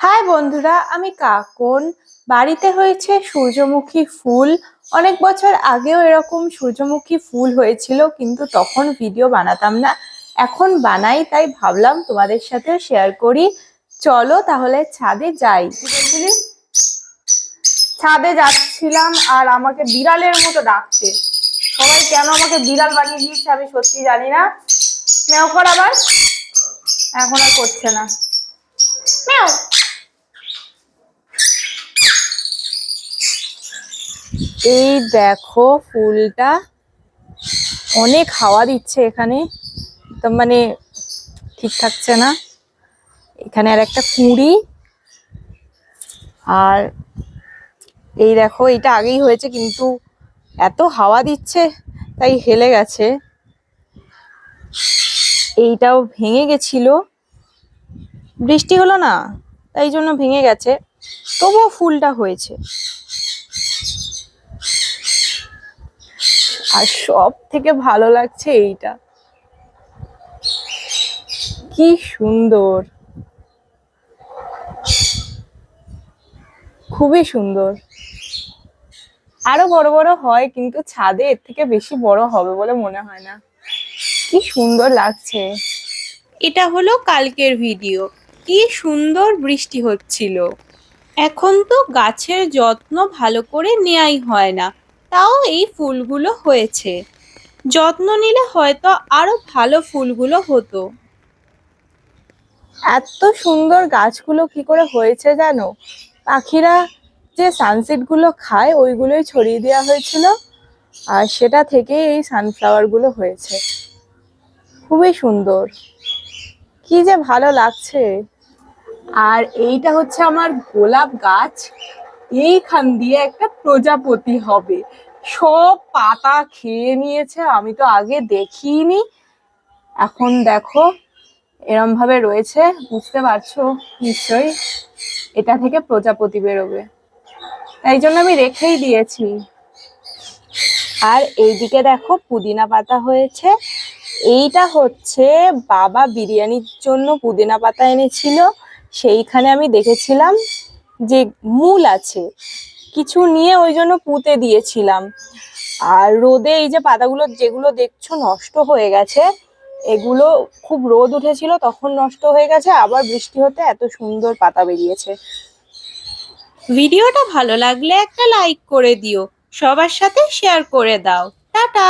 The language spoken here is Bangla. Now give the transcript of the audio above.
হাই বন্ধুরা, আমি কাকন। বাড়িতে হয়েছে সূর্যমুখী ফুল। অনেক বছর আগেও এরকম সূর্যমুখী ফুল হয়েছিল, কিন্তু তখন ভিডিও বানাতাম না। এখন বানাই, তাই ভাবলাম তোমাদের সাথে শেয়ার করি। চলো তাহলে ছাদে যাই। কি বলছিলি? ছাদে যাচ্ছিলাম আর আমাকে বিড়ালের মতো ডাকছে। সবাই কেন আমাকে বিড়াল বানিয়ে দিয়েছে আমি সত্যি জানি না। ম্যাও কর আবার। এখন আর করছে না। ম্যাও। এই দেখো ফুলটা অনেক হাওয়া দিচ্ছে এখানে, তো মানে ঠিক থাকছে না। এখানে আর একটা কুঁড়ি, আর এই দেখো এটা আগেই হয়েছে, কিন্তু এত হাওয়া দিচ্ছে তাই হেলে গেছে। এইটাও ভেঙে গেছিল, বৃষ্টি হলো না তাই জন্য ভেঙে গেছে, তবুও ফুলটা হয়েছে। আর সব থেকে ভালো লাগছে এইটা, কি সুন্দর, খুবই সুন্দর। আরো বড় বড় হয়, কিন্তু ছাদে এর থেকে বেশি বড় হবে বলে মনে হয় না। কি সুন্দর লাগছে। এটা হলো কালকের ভিডিও। কি সুন্দর বৃষ্টি হচ্ছিল। এখন তো গাছের যত্ন ভালো করে নেয়াই হয় না, তাও এই ফুলগুলো হয়েছে। যত্ন নিলে হয়তো আরো ভালো ফুলগুলো হতো। এত সুন্দর গাছগুলো কি করে হয়েছে জানো? পাখিরা যে সানসেট গুলো খায় ওইগুলোই ছড়িয়ে দেওয়া হয়েছিল, আর সেটা থেকে এই সানফ্লাওয়ার গুলো হয়েছে। খুবই সুন্দর, কি যে ভালো লাগছে। আর এইটা হচ্ছে আমার গোলাপ গাছ। এইখান দিয়ে একটা প্রজাপতি হবে, সব পাতা খেয়ে নিয়েছে, আমি তো আগে দেখিনি। এখন দেখো এরম ভাবে রয়েছে, বুঝতে পারছো নিশ্চয়ই। এটা থেকে প্রজাপতি বেরোবে, তাই জন্য আমি রেখেই দিয়েছি। আর এইদিকে দেখো পুদিনা পাতা হয়েছে। এইটা হচ্ছে বাবা বিরিয়ানির জন্য পুদিনা পাতা এনেছিল, সেইখানে আমি দেখেছিলাম যে মূল আছে কিছু, নিয়ে ওই জন্য পুঁতে দিয়েছিলাম। আর রোদে এই যে পাতাগুলো যেগুলো দেখছো নষ্ট হয়ে গেছে, এগুলো খুব রোদ উঠেছিল তখন নষ্ট হয়ে গেছে, আবার বৃষ্টি হতে এত সুন্দর পাতা বেরিয়েছে। ভিডিওটা ভালো লাগলে একটা লাইক করে দিও, সবার সাথে শেয়ার করে দাও। টাটা।